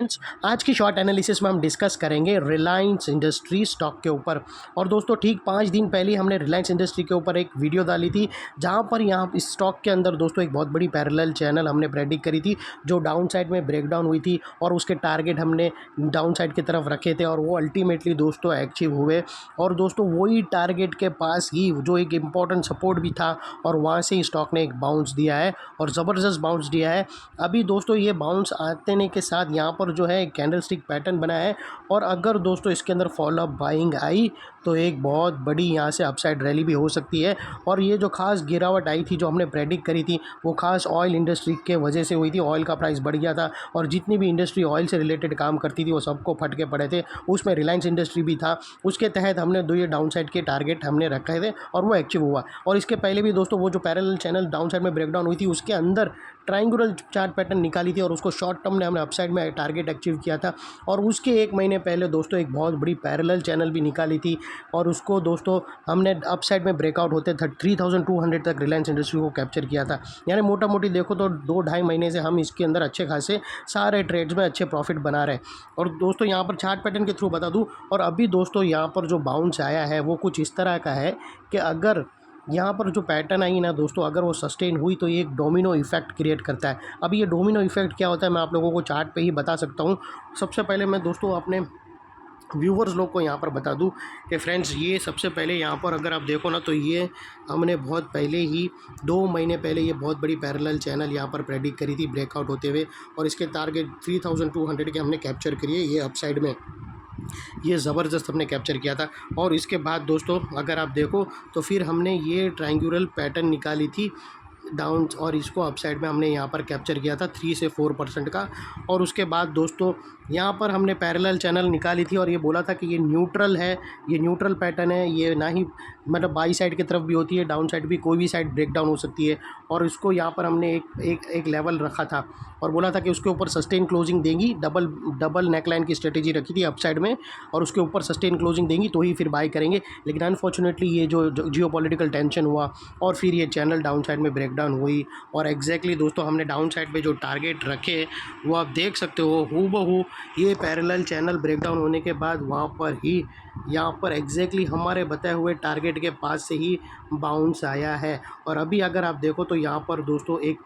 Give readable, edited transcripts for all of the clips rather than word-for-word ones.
Friends, आज की short analysis में हम डिस्कस करेंगे रिलायंस इंडस्ट्री स्टॉक के ऊपर। और दोस्तों ठीक 5 दिन पहले हमने रिलायंस इंडस्ट्री के ऊपर एक वीडियो डाली थी, जहां पर यहाँ इस स्टॉक के अंदर दोस्तों एक बहुत बड़ी पैरेलल चैनल हमने प्रेडिक्ट करी थी, जो डाउन साइड में ब्रेकडाउन हुई थी और उसके टारगेट हमने डाउन साइड की तरफ रखे थे और वो अल्टीमेटली दोस्तों अचीव हुए। और दोस्तों वही टारगेट के पास ही जो एक इम्पॉर्टेंट सपोर्ट भी था और वहाँ से ही स्टॉक ने एक बाउंस दिया है और ज़बरदस्त बाउंस दिया है। अभी दोस्तों ये बाउंस आने के साथ यहाँ पर जो है एक कैंडलस्टिक पैटर्न बना है और अगर दोस्तों इसके अंदर फॉलोअप बाइंग आई तो एक बहुत बड़ी यहाँ से अपसाइड रैली भी हो सकती है। और ये जो खास गिरावट आई थी जो हमने प्रेडिक्ट करी थी वो खास ऑयल इंडस्ट्री के वजह से हुई थी। ऑयल का प्राइस बढ़ गया था और जितनी भी इंडस्ट्री ऑयल से रिलेटेड काम करती थी वो सबको फटके पड़े थे, उसमें रिलायंस इंडस्ट्री भी था। उसके तहत हमने दो ये डाउन साइड के टारगेट हमने रखे थे और वो अचीव हुआ। और इसके पहले भी दोस्तों वो जो पैरेलल चैनल डाउन साइड में ब्रेकडाउन हुई थी उसके अंदर ट्रायंगुलर चार्ट पैटर्न निकाली थी और उसको शॉर्ट टर्म में हमने अपसाइड में टारगेट अचीव किया था। और उसके एक महीने पहले दोस्तों एक बहुत बड़ी पैरेलल चैनल भी निकाली थी और उसको दोस्तों हमने अपसाइड में ब्रेकआउट होते 3200 तक रिलायंस इंडस्ट्री को कैप्चर किया था। यानी मोटा मोटी देखो तो 2-2.5 महीने से हम इसके अंदर अच्छे खासे सारे ट्रेड्स में अच्छे प्रॉफिट बना रहे हैं। और दोस्तों यहाँ पर चार्ट पैटर्न के थ्रू बता दूँ, और अभी दोस्तों यहाँ पर जो बाउंस आया है वो कुछ इस तरह का है कि अगर यहाँ पर जो पैटर्न आई ना दोस्तों, अगर वो सस्टेन हुई तो ये एक डोमिनो इफेक्ट क्रिएट करता है। अभी ये डोमिनो इफेक्ट क्या होता है मैं आप लोगों को चार्ट पे ही बता सकता हूँ। सबसे पहले मैं दोस्तों अपने व्यूवर्स लोग को यहाँ पर बता दूँ कि फ्रेंड्स ये सबसे पहले यहाँ पर अगर आप देखो ना तो ये हमने बहुत पहले ही 2 महीने पहले ये बहुत बड़ी पैरेलल चैनल यहाँ पर प्रेडिक्ट करी थी ब्रेकआउट होते हुए और इसके टारगेट 3200 के हमने कैप्चर करिए ये अपसाइड में ये ज़बरदस्त हमने कैप्चर किया था। और इसके बाद दोस्तों अगर आप देखो तो फिर हमने ये ट्रायंगुलर पैटर्न निकाली थी डाउन और इसको अपसाइड में हमने यहाँ पर कैप्चर किया था 3 से 4% का। और उसके बाद दोस्तों यहाँ पर हमने पैरेलल चैनल निकाली थी और ये बोला था कि ये न्यूट्रल है, ये न्यूट्रल पैटर्न है, ये ना ही मतलब बाई साइड की तरफ भी होती है, डाउन साइड भी कोई भी साइड ब्रेक डाउन हो सकती है। और इसको यहाँ पर हमने एक लेवल रखा था और बोला था कि उसके ऊपर सस्टेन क्लोजिंग देंगी, डबल नेकलाइन की स्ट्रेटेजी रखी थी अपसाइड में और उसके ऊपर सस्टेन क्लोजिंग देंगी तो ही फिर बाई करेंगे। लेकिन अनफॉर्चुनेटली ये जो जियोपॉलिटिकल टेंशन हुआ और फिर ये चैनल डाउन साइड में ब्रेकडाउन हुई और एग्जैक्टली दोस्तों हमने डाउन साइड पे जो टारगेट रखे वो आप देख सकते हो हूबहू ये पैरेलल चैनल ब्रेकडाउन होने के बाद वहाँ पर ही यहाँ पर एग्जैक्टली हमारे बताए हुए टारगेट के पास से ही बाउंस आया है। और अभी अगर आप देखो तो यहाँ पर दोस्तों एक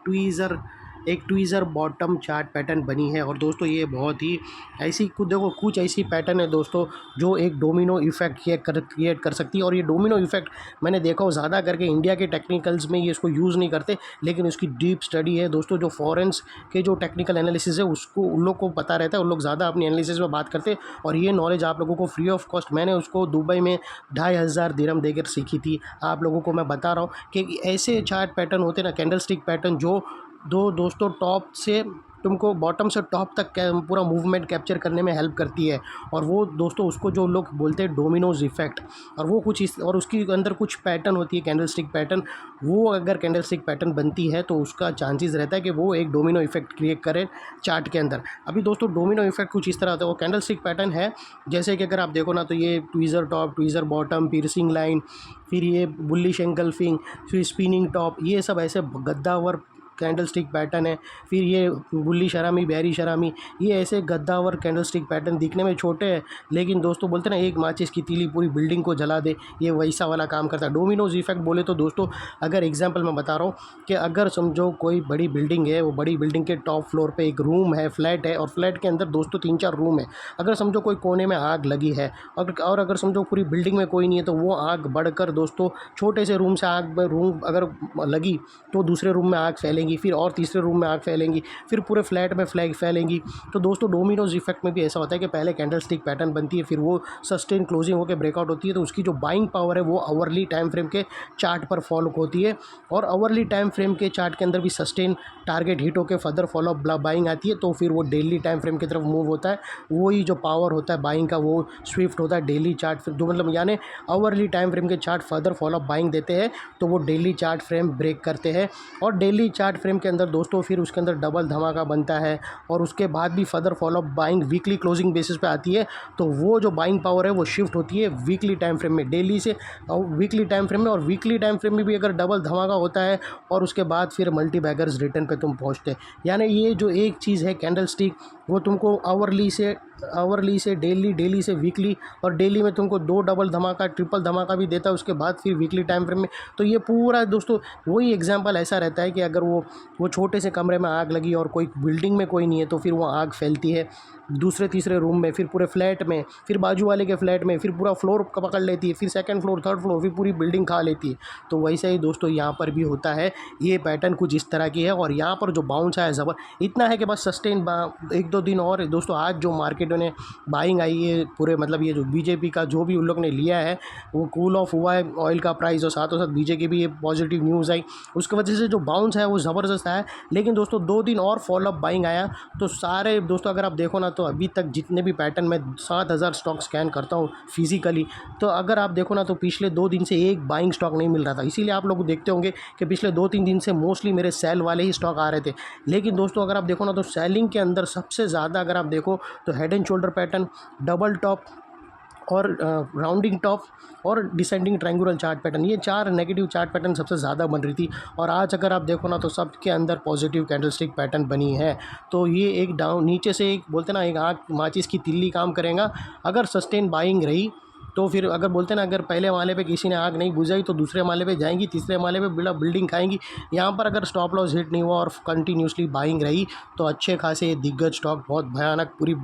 ट्वीज़र बॉटम चार्ट पैटर्न बनी है। और दोस्तों ये बहुत ही ऐसी कुछ ऐसी पैटर्न है दोस्तों जो एक डोमिनो इफेक्ट क्रिएट कर सकती है। और ये डोमिनो इफेक्ट मैंने देखा हो ज़्यादा करके इंडिया के टेक्निकल्स में ये इसको यूज़ नहीं करते, लेकिन उसकी डीप स्टडी है दोस्तों। जो फॉरेंस के जो टेक्निकल एनालिसिस है उसको उन लोग को पता रहता है, उन लोग ज़्यादा अपनी एनालिसिस में बात करते हैं और ये नॉलेज आप लोगों को फ्री ऑफ कॉस्ट मैंने उसको दुबई में 2500 दिरहम देकर सीखी थी। आप लोगों को मैं बता रहा हूँ कि ऐसे चार्ट पैटर्न होते हैं ना, कैंडलस्टिक पैटर्न जो दोस्तों टॉप से तुमको बॉटम से टॉप तक पूरा मूवमेंट कैप्चर करने में हेल्प करती है। और वो दोस्तों उसको जो लोग बोलते हैं डोमिनोज इफेक्ट, और वो कुछ इस और उसके अंदर कुछ पैटर्न होती है कैंडलस्टिक पैटर्न। वो अगर कैंडलस्टिक पैटर्न बनती है तो उसका चांसेस रहता है कि वो एक डोमिनो इफेक्ट क्रिएट करे चार्ट के अंदर। अभी दोस्तों डोमिनो इफेक्ट कुछ इस तरह होता है, वो कैंडलस्टिक पैटर्न है जैसे कि अगर आप देखो ना तो ये tweezer top, tweezer bottom, piercing line, फिर ये बुलिश एंगल्फिंग, फिर स्पिनिंग टॉप, ये सब ऐसे गद्दावर कैंडलस्टिक पैटर्न है। फिर ये बुल्ली शरामी, बैरी शरामी, ये ऐसे गद्दावर कैंडलस्टिक पैटर्न दिखने में छोटे हैं लेकिन दोस्तों बोलते हैं ना एक माचिस की तीली पूरी बिल्डिंग को जला दे, ये वैसा वाला काम करता है। डोमिनोज इफेक्ट बोले तो दोस्तों अगर एग्जांपल मैं बता रहा हूँ कि अगर समझो कोई बड़ी बिल्डिंग है, वो बड़ी बिल्डिंग के टॉप फ्लोर पे एक रूम है, फ्लैट है और फ्लैट के अंदर दोस्तों 3-4 रूम है। अगर समझो कोई कोने में आग लगी है और अगर समझो पूरी बिल्डिंग में कोई नहीं है तो वो आग बढ़कर दोस्तों छोटे से रूम से आग रूम अगर लगी तो दूसरे रूम में आग फैलेंगी, फिर और तीसरे रूम में आग फैलेंगी, फिर पूरे फ्लैट में फ्लैग फैलेंगी। तो दोस्तों डोमिनोज इफेक्ट में भी ऐसा होता है कि पहले कैंडलस्टिक पैटर्न बनती है, फिर वो सस्टेन क्लोजिंग होकर ब्रेकआउट होती है तो उसकी जो बाइंग पावर है वो आवरली टाइम फ्रेम के चार्ट पर फॉलो होती है। और आवरली टाइम फ्रेम के चार्ट के अंदर भी सस्टेन टारगेट हिट होकर फर्दर फॉलो अप बाइंग आती है तो फिर वो डेली टाइम फ्रेम की तरफ मूव होता है। वही जो पावर होता है बाइंग का वो स्विफ्ट होता है डेली चार्ट, जो मतलब यानी आवरली टाइम फ्रेम के chart further follow up buying देते हैं तो वो डेली चार्ट फ्रेम ब्रेक करते हैं। और डेली चार्ट चार्ट फ्रेम के अंदर दोस्तों फिर उसके अंदर डबल धमाका बनता है और उसके बाद भी further follow up buying weekly closing basis पे आती है, तो वो जो बाइंग पावर है वो शिफ्ट होती है वीकली टाइम फ्रेम में, डेली से वीकली टाइम फ्रेम में। और वीकली टाइम फ्रेम में भी अगर डबल धमाका होता है और उसके बाद फिर मल्टी बैगर्स रिटर्न पे तुम पहुंचते हैं, यानी ये जो एक चीज़ है कैंडल स्टिक, वो तुमको आवरली से डेली से वीकली, और डेली में तुमको 2 डबल धमाका ट्रिपल धमाका भी देता है, उसके बाद फिर वीकली टाइम फ्रेम में। तो ये पूरा दोस्तों वही एग्जांपल ऐसा रहता है कि अगर वो छोटे से कमरे में आग लगी और कोई बिल्डिंग में कोई नहीं है, तो फिर वो आग फैलती है दूसरे तीसरे रूम में, फिर पूरे फ्लैट में, फिर बाजू वाले के फ्लैट में, फिर पूरा फ्लोर पकड़ लेती है, फिर सेकंड फ्लोर, थर्ड फ्लोर, फिर पूरी बिल्डिंग खा लेती है। तो वैसे ही दोस्तों यहाँ पर भी होता है, ये पैटर्न कुछ इस तरह की है। और यहाँ पर जो बाउंस है इतना है कि बस सस्टेन 1-2 दिन और दोस्तों। आज जो मार्केट में बाइंग आई है पूरे, मतलब ये जो बीजेपी का जो भी उन लोग ने लिया है वो कूल ऑफ हुआ है ऑयल का प्राइस, और साथों साथ बीजेपी की भी ये पॉजिटिव न्यूज़ आई, उसकी वजह से जो बाउंस है वो ज़बरदस्त आया। लेकिन दोस्तों 2 दिन और फॉलोअप बाइंग आया, तो सारे दोस्तों अगर आप देखो ना, तो अभी तक जितने भी पैटर्न में 7000 स्टॉक स्कैन करता हूँ फिजिकली, तो अगर आप देखो ना तो पिछले 2 दिन से एक बाइंग स्टॉक नहीं मिल रहा था। इसीलिए आप लोग देखते होंगे कि पिछले 2-3 दिन से मोस्टली मेरे सेल वाले ही स्टॉक आ रहे थे। लेकिन दोस्तों अगर आप देखो ना तो सेलिंग के अंदर सबसे ज़्यादा अगर आप देखो तो head and shoulder pattern, double top और राउंडिंग टॉप और डिसेंडिंग ट्रायंगुलर चार्ट पैटर्न, ये 4 नेगेटिव चार्ट पैटर्न सबसे ज़्यादा बन रही थी। और आज अगर आप देखो ना तो सबके अंदर पॉजिटिव कैंडलस्टिक पैटर्न बनी है। तो ये एक डाउन नीचे से एक बोलते ना एक आग माचिस की तिल्ली काम करेगा। अगर सस्टेन बाइंग रही तो फिर अगर बोलते ना अगर पहले माले पे किसी ने आग नहीं बुझाई तो दूसरे माले पे जाएंगी, तीसरे माले पे बिल्डिंग खाएंगी। यहाँ पर अगर स्टॉप लॉस हिट नहीं हुआ और कंटिन्यूसली बाइंग रही तो अच्छे खासे दिग्गज स्टॉक बहुत भयानक पूरी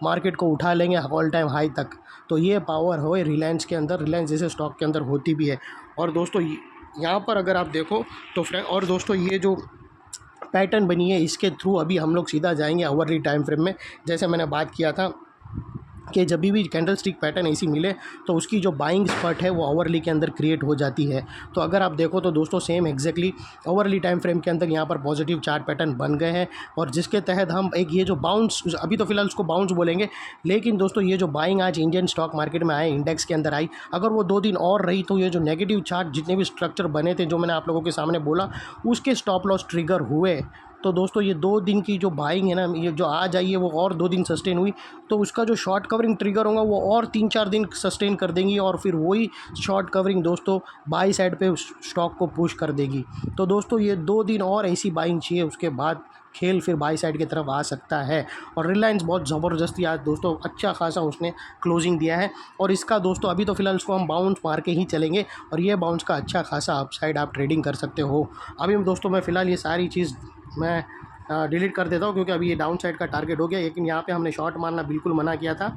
मार्केट को उठा लेंगे ऑल टाइम हाई तक। तो ये पावर हो रिलायंस के अंदर, रिलायंस जैसे स्टॉक के अंदर होती भी है। और दोस्तों यहाँ पर अगर आप देखो तो और दोस्तों ये जो पैटर्न बनी है इसके थ्रू अभी हम लोग सीधा जाएंगे आवरली टाइम फ्रेम में। जैसे मैंने बात किया था कि जब भी कैंडल स्टिक पैटर्न ऐसी मिले तो उसकी जो बाइंग स्पॉट है वो आवरली के अंदर क्रिएट हो जाती है। तो अगर आप देखो तो दोस्तों same exactly hourly time frame के अंदर यहाँ पर पॉजिटिव चार्ट पैटर्न बन गए हैं, और जिसके तहत हम एक ये जो बाउंस, अभी तो फिलहाल उसको बाउंस बोलेंगे, लेकिन दोस्तों ये जो बाइंग आज इंडियन स्टॉक मार्केट में आए, इंडेक्स के अंदर आई, अगर वो 2 दिन और रही तो ये जो नेगेटिव चार्ट जितने भी स्ट्रक्चर बने थे जो मैंने आप लोगों के सामने बोला, उसके स्टॉप लॉस ट्रिगर हुए। तो दोस्तों ये 2 दिन की जो बाइंग है ना, ये जो आज आई है वो और 2 दिन सस्टेन हुई, तो उसका जो शॉर्ट कवरिंग ट्रिगर होगा वो और 3-4 दिन सस्टेन कर देंगी, और फिर वही शॉर्ट कवरिंग दोस्तों बाई साइड पे स्टॉक को पुश कर देगी। तो दोस्तों ये 2 दिन और ऐसी बाइंग चाहिए, उसके बाद खेल फिर बाई साइड की तरफ आ सकता है। और रिलायंस बहुत ज़बरदस्ती आज दोस्तों अच्छा खासा उसने क्लोजिंग दिया है, और इसका दोस्तों अभी तो फिलहाल इसको हम बाउंस मार के ही चलेंगे, और ये बाउंस का अच्छा खासा अपसाइड आप ट्रेडिंग कर सकते हो। अभी दोस्तों मैं फ़िलहाल ये सारी चीज़ मैं डिलीट कर देता हूँ, क्योंकि अभी ये डाउन साइड का टारगेट हो गया। लेकिन यहाँ पे हमने शॉर्ट मारना बिल्कुल मना किया था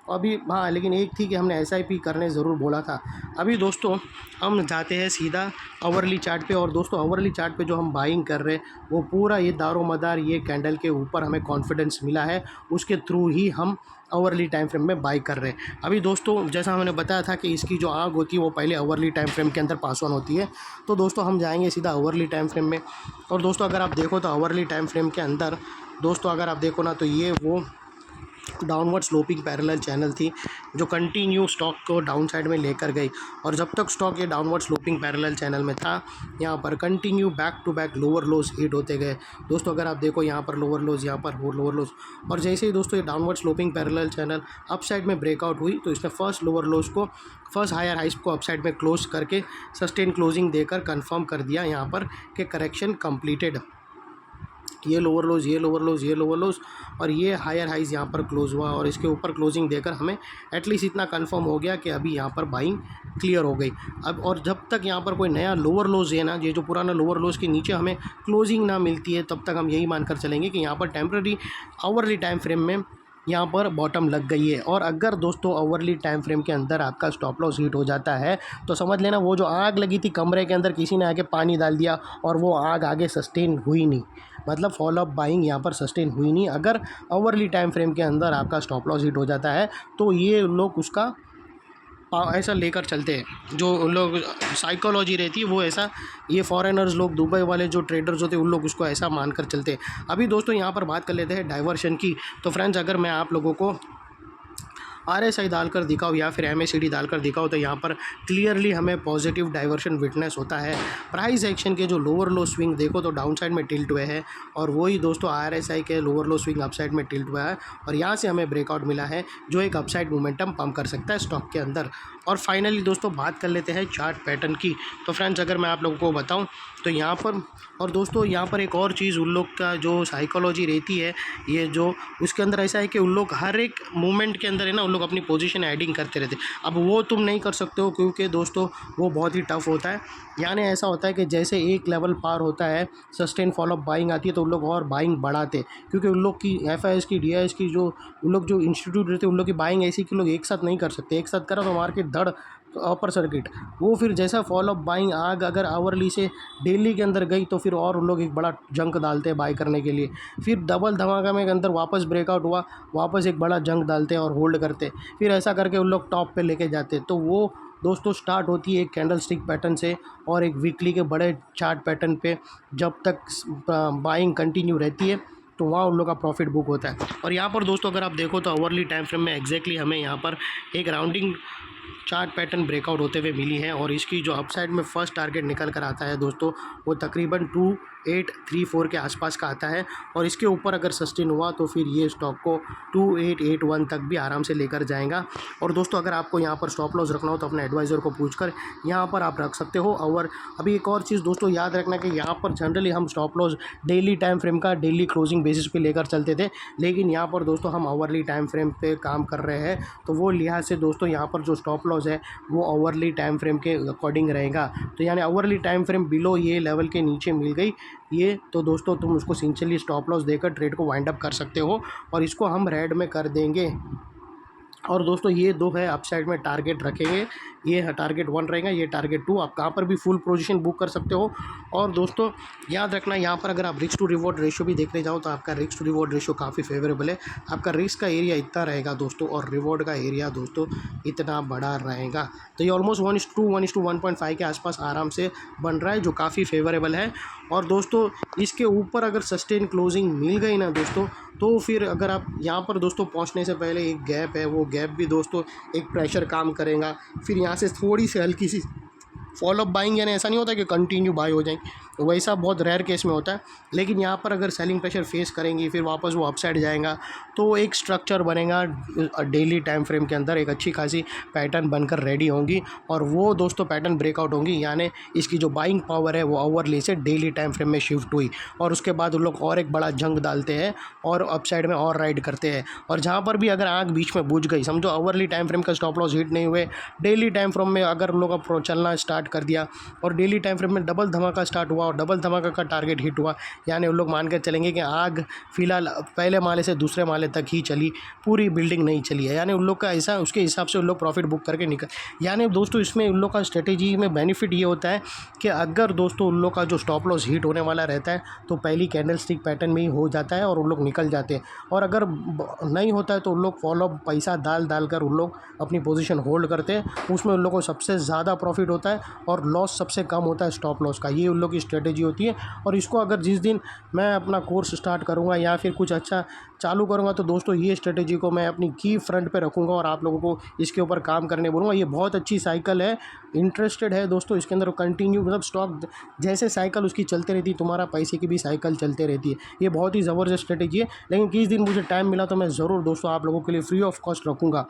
अभी, हाँ, लेकिन एक थी कि हमने SIP करने ज़रूर बोला था। अभी दोस्तों हम जाते हैं सीधा आवरली चार्ट पे, और दोस्तों आवरली चार्ट पे जो हम बाइंग कर रहे हैं वो पूरा ये दारोमदार ये कैंडल के ऊपर हमें कॉन्फिडेंस मिला है, उसके थ्रू ही हम आवरली टाइम फ्रेम में बाई कर रहे हैं। अभी दोस्तों जैसा मैंने बताया था कि इसकी जो आग होती है वो पहले आवरली टाइम फ्रेम के अंदर पास ऑन होती है। तो दोस्तों हम जाएंगे सीधा आवरली टाइम फ्रेम में, और दोस्तों अगर आप देखो तो आवरली टाइम फ्रेम के अंदर दोस्तों अगर आप देखो ना तो ये वो डाउनवर्ड स्लोपिंग पैरेलल चैनल थी जो कंटिन्यू स्टॉक को डाउन साइड में लेकर गई, और जब तक स्टॉक ये डाउनवर्ड स्लोपिंग पैरेलल चैनल में था यहाँ पर continue back to back lower lows hit होते गए। दोस्तों अगर आप देखो यहाँ पर लोअर लोज, यहाँ पर लोअर लोज, और जैसे ही दोस्तों ये downward sloping parallel channel up side में ब्रेकआउट हुई तो इसने फर्स्ट लोअर लोज को, फर्स्ट हायर हाइस को अप साइड में क्लोज करके सस्टेन क्लोजिंग देकर कंफर्म कर दिया यहाँ पर कि करेक्शन कंप्लीटेड। ये लोअर लोज, ये लोअर लोज, ये लोअर लोज, और ये हायर हाइज यहाँ पर क्लोज हुआ, और इसके ऊपर क्लोजिंग देकर हमें एटलीस्ट इतना कंफर्म हो गया कि अभी यहाँ पर बाइंग क्लियर हो गई। अब और जब तक यहाँ पर कोई नया लोअर लोज है ना, ये जो पुराना लोअर लोज के नीचे हमें क्लोजिंग ना मिलती है, तब तक हम यही मानकर चलेंगे कि यहाँ पर टेम्प्रेरी आवरली टाइम फ्रेम में यहाँ पर बॉटम लग गई है। और अगर दोस्तों आवरली टाइम फ्रेम के अंदर आपका स्टॉप लॉस हिट हो जाता है तो समझ लेना वो जो आग लगी थी कमरे के अंदर, किसी ने आके पानी डाल दिया और वो आग आगे सस्टेन हुई नहीं, मतलब फॉलोअप बाइंग यहाँ पर सस्टेन हुई नहीं। अगर आवरली टाइम फ्रेम के अंदर आपका स्टॉप लॉस हिट हो जाता है तो ये लोग उसका ऐसा लेकर चलते हैं, जो लोग साइकोलॉजी रहती है वो ऐसा, ये फॉरेनर्स लोग, दुबई वाले जो ट्रेडर्स होते हैं उन लोग उसको ऐसा मानकर चलते हैं। अभी दोस्तों यहाँ पर बात कर लेते हैं डाइवर्शन की। तो फ्रेंड्स अगर मैं आप लोगों को RSI डालकर दिखाओ या फिर MACD डालकर दिखाओ तो यहाँ पर क्लियरली हमें पॉजिटिव डाइवर्शन विटनेस होता है। प्राइस एक्शन के जो लोअर लो स्विंग देखो तो डाउन साइड में टिल्ट हुए हैं और वही दोस्तों RSI के लोअर लो स्विंग अपसाइड में टिल्ट हुआ है और यहाँ से हमें ब्रेकआउट मिला है जो एक अपसाइड मोमेंटम पंप कर सकता है स्टॉक के अंदर। और फाइनली दोस्तों बात कर लेते हैं चार्ट पैटर्न की। तो फ्रेंड्स अगर मैं आप लोगों को बताऊं तो यहाँ पर और दोस्तों यहाँ पर एक और चीज़ उन लोग का जो साइकोलॉजी रहती है ये जो उसके अंदर ऐसा है कि उन लोग हर एक मूवमेंट के अंदर है ना उन लोग अपनी पोजीशन ऐडिंग करते रहते हैं। अब वो तुम नहीं कर सकते हो क्योंकि दोस्तों वो बहुत ही टफ होता है। यानी ऐसा होता है कि जैसे एक लेवल पार होता है सस्टेन फॉलोअप बाइंग आती है तो उन लोग और बाइंग बढ़ाते क्योंकि उन लोग की FIS की DIS की जो उन लोग जो इंस्टीट्यूट रहते हैं उन लोग की बाइंग ऐसी कि लोग एक साथ नहीं कर सकते। एक साथ करा तो मार्केट धड़ अपर सर्किट वो फिर जैसा फॉलोअप बाइंग आग अगर आवरली से डेली के अंदर गई तो फिर और उन लोग एक बड़ा जंक डालते हैं बाई करने के लिए। फिर डबल धमाका में अंदर वापस ब्रेकआउट हुआ वापस एक बड़ा जंक डालते हैं और होल्ड करते फिर ऐसा करके उन लोग टॉप पे लेके जाते। तो वो दोस्तों स्टार्ट होती है एक कैंडल स्टिक पैटर्न से और एक वीकली के बड़े चार्ट पैटर्न पे जब तक बाइंग कंटिन्यू रहती है तो वहाँ उन लोग का प्रॉफिट बुक होता है। और यहाँ पर दोस्तों अगर आप देखो तो ओवरली टाइम फ्रेम में एग्जैक्टली हमें यहाँ पर एक राउंडिंग चार्ट पैटर्न ब्रेकआउट होते हुए मिली है और इसकी जो अपसाइड में फर्स्ट टारगेट निकल कर आता है दोस्तों वो तकरीबन 2834 के आसपास का आता है और इसके ऊपर अगर सस्टेन हुआ तो फिर ये स्टॉक को 2881 तक भी आराम से लेकर जाएगा। और दोस्तों अगर आपको यहाँ पर स्टॉप लॉस रखना हो तो अपने एडवाइज़र को पूछकर यहाँ पर आप रख सकते हो। और अभी एक और चीज़ दोस्तों याद रखना कि यहाँ पर जनरली हम stop loss daily time frame का डेली क्लोजिंग बेसिस पे लेकर चलते थे, लेकिन यहाँ पर दोस्तों हम आवरली टाइम फ्रेम पे काम कर रहे हैं तो वो लिहाज से दोस्तों यहाँ पर जो स्टॉप लॉस है वो आवरली टाइम फ्रेम के अकॉर्डिंग रहेगा। तो यानी आवरली टाइम फ्रेम बिलो ये लेवल के नीचे मिल गई ये तो दोस्तों तुम उसको सिंपली स्टॉप लॉस देकर ट्रेड को वाइंड अप कर सकते हो और इसको हम रेड में कर देंगे। और दोस्तों ये दो है अपसाइड में टारगेट रखेंगे, ये टारगेट 1 रहेगा, ये टारगेट 2। आप कहाँ पर भी फुल पोजीशन बुक कर सकते हो। और दोस्तों याद रखना यहाँ पर अगर आप रिस्क टू रिवॉर्ड रेशियो भी देखने जाओ तो आपका रिस्क टू रिवॉर्ड रेशियो काफ़ी फेवरेबल है। आपका रिस्क का एरिया इतना रहेगा दोस्तों और रिवॉर्ड का एरिया दोस्तों इतना बड़ा रहेगा। तो ये ऑलमोस्ट 1:1:1.5 के आसपास आराम से बन रहा है जो काफ़ी फेवरेबल है। और दोस्तों इसके ऊपर अगर सस्टेन क्लोजिंग मिल गई ना दोस्तों तो फिर अगर आप यहाँ पर दोस्तों पहुँचने से पहले एक गैप है वो गैप भी दोस्तों एक प्रेशर काम करेगा। फिर यहाँ से थोड़ी सी हल्की सी फॉलोअप बाइंग यानी ऐसा नहीं होता कि कंटिन्यू बाई हो जाएंगे, वैसा बहुत रेयर केस में होता है। लेकिन यहाँ पर अगर सेलिंग प्रेशर फेस करेंगी फिर वापस वो अपसाइड जाएगा तो एक स्ट्रक्चर बनेगा डेली टाइम फ्रेम के अंदर एक अच्छी खासी पैटर्न बनकर रेडी होंगी और वो दोस्तों पैटर्न ब्रेकआउट होंगी। यानी इसकी जो बाइंग पावर है वो ओवरली से डेली टाइम फ्रेम में शिफ्ट हुई और उसके बाद उन लोग और एक बड़ा जंग डालते हैं और अपसाइड में और राइड करते हैं। और जहाँ पर भी अगर आग बीच में बुझ गई समझो ओवरली टाइम फ्रेम का स्टॉप लॉस हिट नहीं हुए, डेली टाइम फ्रेम में अगर उन लोग का चलना स्टार्ट कर दिया और डेली टाइम फ्रेम में डबल धमाका स्टार्ट हुआ और डबल धमाका का टारगेट हिट हुआ, यानी उन लोग मान कर चलेंगे कि आग फिलहाल पहले माले से दूसरे माले तक ही चली, पूरी बिल्डिंग नहीं चली है। यानी उन लोग का ऐसा उसके हिसाब से उन लोग प्रॉफिट बुक करके निकल। यानी दोस्तों इसमें उन लोग का स्ट्रेटेजी में बेनिफिट ये होता है कि अगर दोस्तों उन लोग का जो स्टॉप लॉस हिट होने वाला रहता है तो पहली कैंडल स्टिक पैटर्न में ही हो जाता है और उन लोग निकल जाते हैं। और अगर नहीं होता है तो उन लोग फॉलोअप पैसा डाल कर उन लोग अपनी पोजीशन होल्ड करते हैं, उसमें उन लोगों को सबसे ज़्यादा प्रॉफिट होता है और लॉस सबसे कम होता है स्टॉप लॉस का। ये उन लोग की स्ट्रेटेजी होती है। और इसको अगर जिस दिन मैं अपना कोर्स स्टार्ट करूँगा या फिर कुछ अच्छा चालू करूँगा तो दोस्तों ये स्ट्रेटेजी को मैं अपनी की फ्रंट पे रखूँगा और आप लोगों को इसके ऊपर काम करने बोलूँगा। ये बहुत अच्छी साइकिल है, इंटरेस्टेड है दोस्तों इसके अंदर कंटिन्यू मतलब स्टॉक जैसे साइकिल उसकी चलते रहती है तुम्हारा पैसे की भी साइकिल चलते रहती है। ये बहुत ही ज़बरदस्त स्ट्रेटेजी है। लेकिन किस दिन मुझे टाइम मिला तो मैं ज़रूर दोस्तों आप लोगों के लिए फ्री ऑफ कॉस्ट रखूँगा।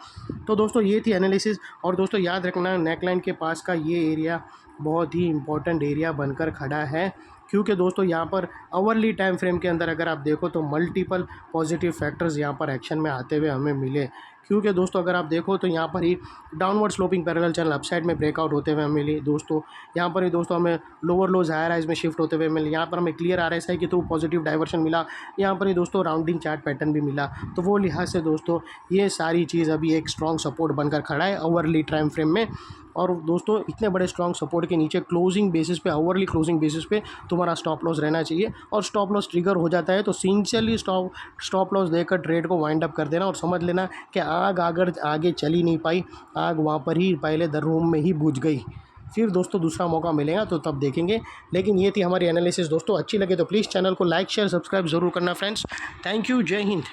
तो दोस्तों ये थी एनालिसिस। और दोस्तों याद रखना नेकलाइन के पास का ये एरिया बहुत ही इंपॉर्टेंट एरिया बनकर खड़ा है क्योंकि दोस्तों यहाँ पर आवरली टाइम फ्रेम के अंदर अगर आप देखो तो मल्टीपल पॉजिटिव फैक्टर्स यहाँ पर एक्शन में आते हुए हमें मिले। क्योंकि दोस्तों अगर आप देखो तो यहाँ पर ही downward sloping parallel channel upside में ब्रेकआउट होते हुए हमें मिली दोस्तों। यहाँ पर ही दोस्तों हमें लोअर लोज हायर हाइज में शिफ्ट होते हुए मिले। यहाँ पर हमें क्लियर RSI के थ्रू पॉजिटिव डाइवर्शन मिला। यहाँ पर ही दोस्तों राउंडिंग चार्ट पैटर्न भी मिला। तो वो लिहाज से दोस्तों ये सारी चीज़ अभी एक स्ट्रॉन्ग सपोर्ट बनकर खड़ा है आवरली टाइम फ्रेम में। और दोस्तों इतने बड़े स्ट्रॉन्ग सपोर्ट के नीचे क्लोजिंग बेसिस पे आवरली क्लोजिंग बेसिस पे तुम्हारा स्टॉप लॉस रहना चाहिए। और स्टॉप लॉस ट्रिगर हो जाता है तो सिंसियरली स्टॉप लॉस देकर ट्रेड को वाइंड अप कर देना और समझ लेना कि आग अगर आगे चली नहीं पाई, आग वहाँ पर ही पहले रूम में ही बुझ गई। फिर दोस्तों दूसरा मौका मिलेगा तो तब देखेंगे। लेकिन ये थी हमारी एनालिसिस दोस्तों। अच्छी लगे तो प्लीज़ चैनल को लाइक शेयर सब्सक्राइब ज़रूर करना फ्रेंड्स। थैंक यू, जय हिंद।